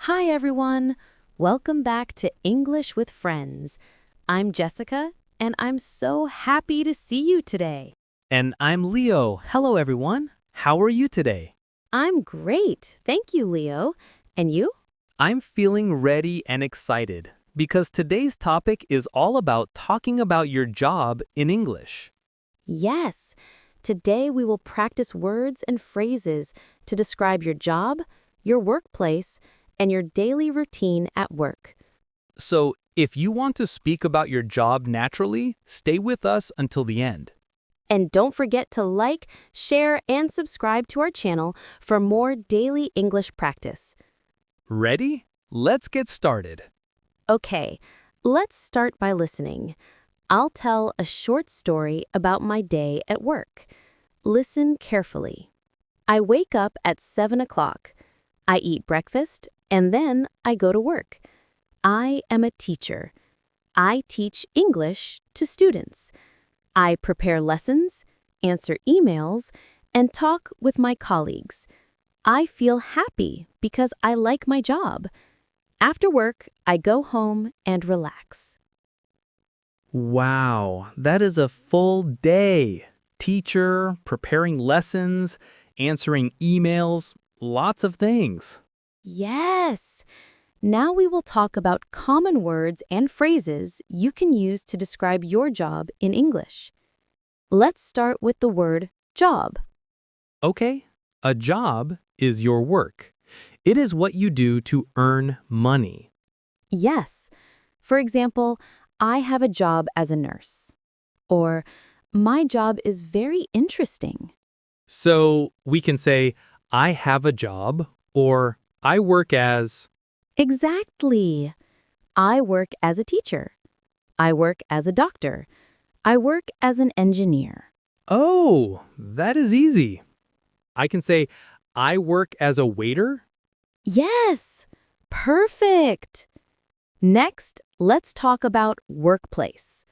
Hi, everyone. Welcome back to English with Friends. I'm Jessica, and I'm so happy to see you today. And I'm Leo. Hello, everyone. How are you today? I'm great. Thank you, Leo. And you? I'm feeling ready and excited because today's topic is all about talking about your job in English. Yes. Today we will practice words and phrases to describe your job, your workplace, and your daily routine at work. So, if you want to speak about your job naturally, stay with us until the end. And don't forget to like, share, and subscribe to our channel for more daily English practice. Ready? Let's get started. Okay, let's start by listening. I'll tell a short story about my day at work. Listen carefully. I wake up at 7 o'clock. I eat breakfast, and then I go to work. I am a teacher. I teach English to students. I prepare lessons, answer emails, and talk with my colleagues. I feel happy because I like my job. After work, I go home and relax. Wow, that is a full day. Teacher, preparing lessons, answering emails, lots of things. Yes! Now we will talk about common words and phrases you can use to describe your job in English. Let's start with the word job. Okay, a job is your work. It is what you do to earn money. Yes. For example, I have a job as a nurse. Or, my job is very interesting. So we can say, I have a job, or I work as. Exactly. I work as a teacher. I work as a doctor. I work as an engineer. Oh, that is easy. I can say, I work as a waiter. Yes! Perfect! Next, let's talk about workplace.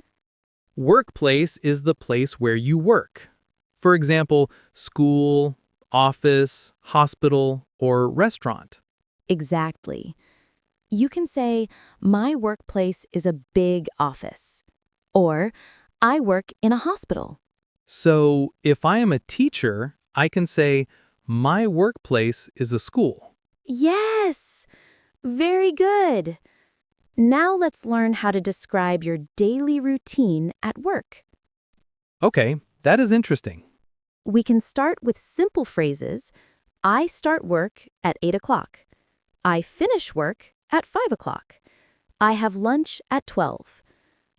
Workplace is the place where you work. For example, school, office, hospital, or restaurant. Exactly. You can say, my workplace is a big office. Or, I work in a hospital. So if I am a teacher, I can say, my workplace is a school. Yes! Very good. Now let's learn how to describe your daily routine at work. Okay, that is interesting. We can start with simple phrases. I start work at 8 o'clock. I finish work at 5 o'clock. I have lunch at 12.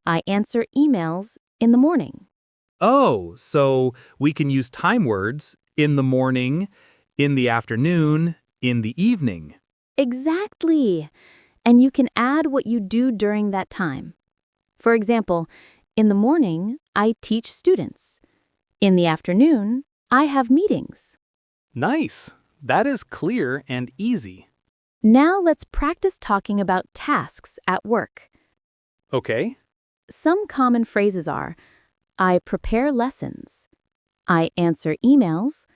I answer emails in the morning. Oh, so we can use time words in the morning, in the afternoon, in the evening. Exactly. And you can add what you do during that time. For example, in the morning, I teach students. In the afternoon, I have meetings. Nice. That is clear and easy. Now let's practice talking about tasks at work. Okay. Some common phrases are, I prepare lessons. I answer emails.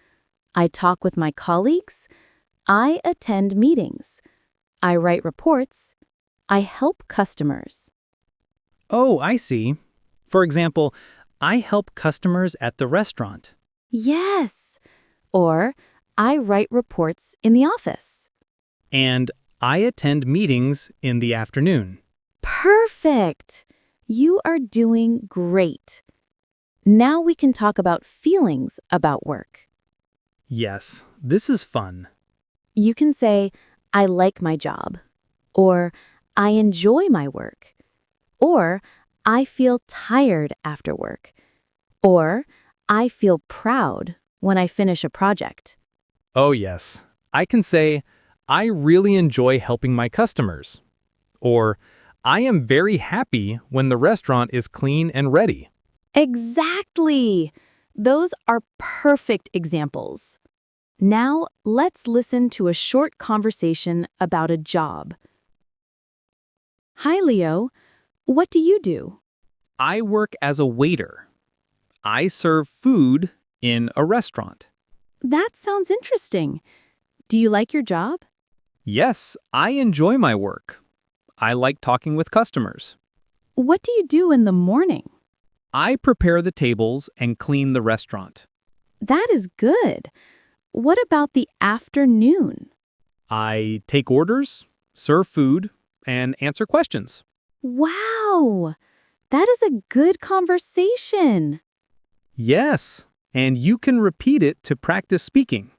I talk with my colleagues. I attend meetings. I write reports. I help customers. Oh, I see. For example, I help customers at the restaurant. Yes. Or, I write reports in the office. And I attend meetings in the afternoon. Perfect. You are doing great. Now we can talk about feelings about work. Yes, this is fun. You can say, I like my job. Or, I enjoy my work. Or, I feel tired after work. Or, I feel proud when I finish a project. Oh, yes. I can say, I really enjoy helping my customers. Or, I am very happy when the restaurant is clean and ready. Exactly! Those are perfect examples. Now, let's listen to a short conversation about a job. Hi, Leo. What do you do? I work as a waiter. I serve food in a restaurant. That sounds interesting. Do you like your job? Yes, I enjoy my work. I like talking with customers. What do you do in the morning? I prepare the tables and clean the restaurant. That is good. What about the afternoon? I take orders, serve food, and answer questions. Wow, that is a good conversation. Yes, and you can repeat it to practice speaking.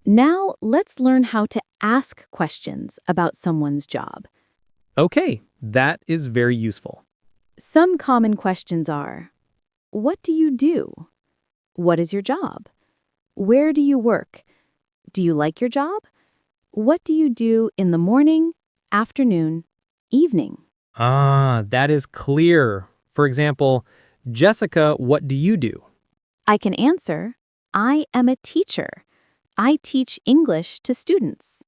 Now let's learn how to ask questions about someone's job. Okay, that is very useful. Some common questions are, what do you do? What is your job? Where do you work? Do you like your job? What do you do in the morning, afternoon, evening? That is clear. For example, Jessica, what do you do? I can answer, I am a teacher. I teach English to students.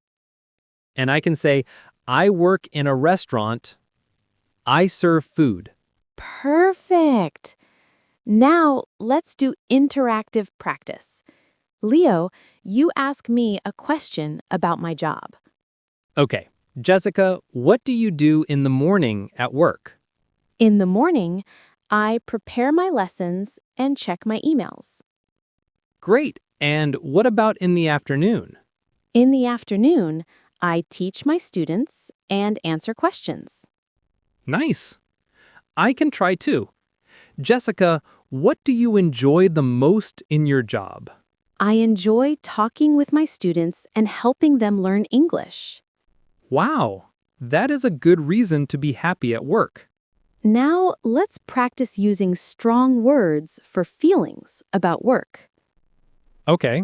And I can say, I work in a restaurant. I serve food. Perfect. Now let's do interactive practice. Leo, you ask me a question about my job. Okay, Jessica, what do you do in the morning at work? In the morning, I prepare my lessons and check my emails. Great. And what about in the afternoon? In the afternoon, I teach my students and answer questions. Nice. I can try too. Jessica, what do you enjoy the most in your job? I enjoy talking with my students and helping them learn English. Wow, that is a good reason to be happy at work. Now, let's practice using strong words for feelings about work. Okay,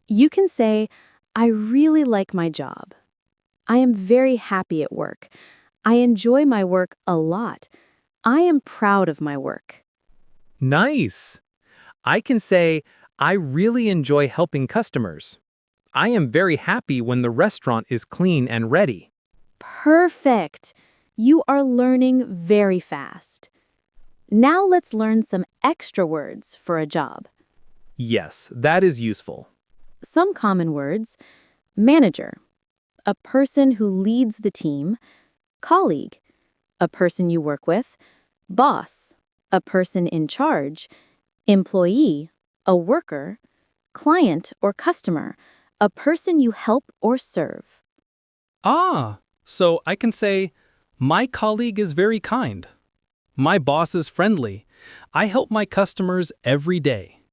You can say, I really like my job. I am very happy at work. I enjoy my work a lot. I am proud of my work. nice. I can say, I really enjoy helping customers. I am very happy when the restaurant is clean and ready. Perfect. You are learning very fast. Now let's learn some extra words for a job. Yes, that is useful. Some common words: manager, a person who leads the team; colleague, a person you work with; boss, a person in charge; employee, a worker; client or customer, a person you help or serve. So I can say, my colleague is very kind. My boss is friendly. I help my customers every day.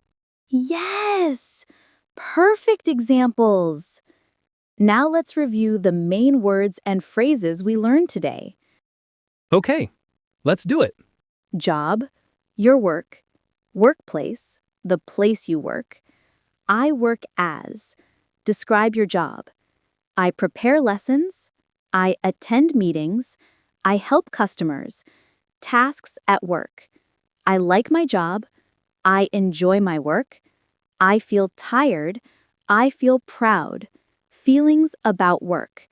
Yes! Perfect examples! Now let's review the main words and phrases we learned today. Okay, let's do it. Job, your work; workplace, the place you work; I work as, describe your job; I prepare lessons; I attend meetings; I help customers; tasks at work; I like my job; I enjoy my work; I feel tired; I feel proud; feelings about work;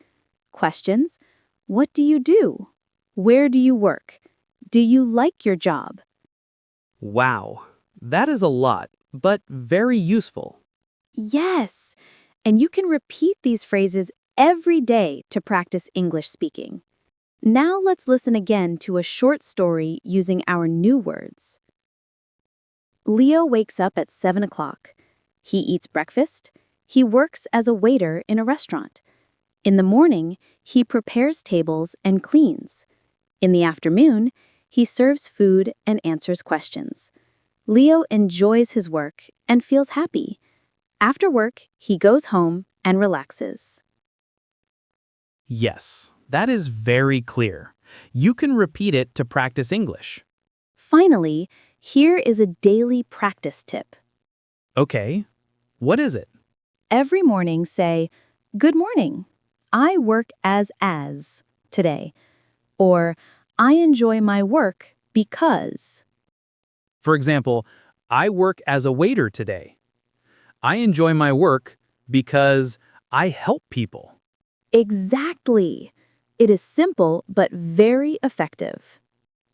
questions: what do you do? Where do you work? Do you like your job? Wow, that is a lot, but very useful. Yes, and you can repeat these phrases every day to practice English speaking. Now let's listen again to a short story using our new words. Leo wakes up at 7 o'clock. He eats breakfast. He works as a waiter in a restaurant. In the morning, he prepares tables and cleans. In the afternoon, he serves food and answers questions. Leo enjoys his work and feels happy. After work, he goes home and relaxes. Yes, that is very clear. You can repeat it to practice English. Finally, here is a daily practice tip. Okay, what is it? Every morning say, "Good morning. I work as today." Or, "I enjoy my work because." For example, I work as a waiter today. I enjoy my work because I help people. Exactly. It is simple but very effective.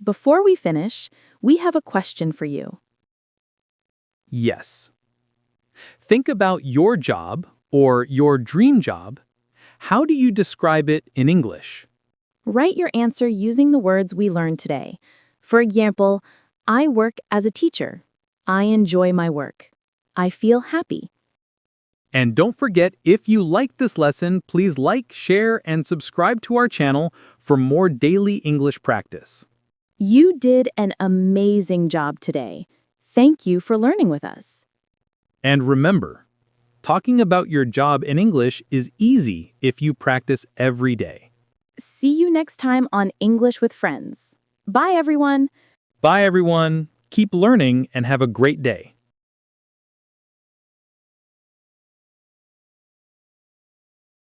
Before we finish, we have a question for you. Yes. Think about your job or your dream job. How do you describe it in English? Write your answer using the words we learned today. For example, I work as a teacher. I enjoy my work. I feel happy. And don't forget, if you like this lesson, please like, share, and subscribe to our channel for more daily English practice. You did an amazing job today. Thank you for learning with us. And remember, talking about your job in English is easy if you practice every day. See you next time on English with Friends. Bye, everyone. Bye, everyone. Keep learning and have a great day.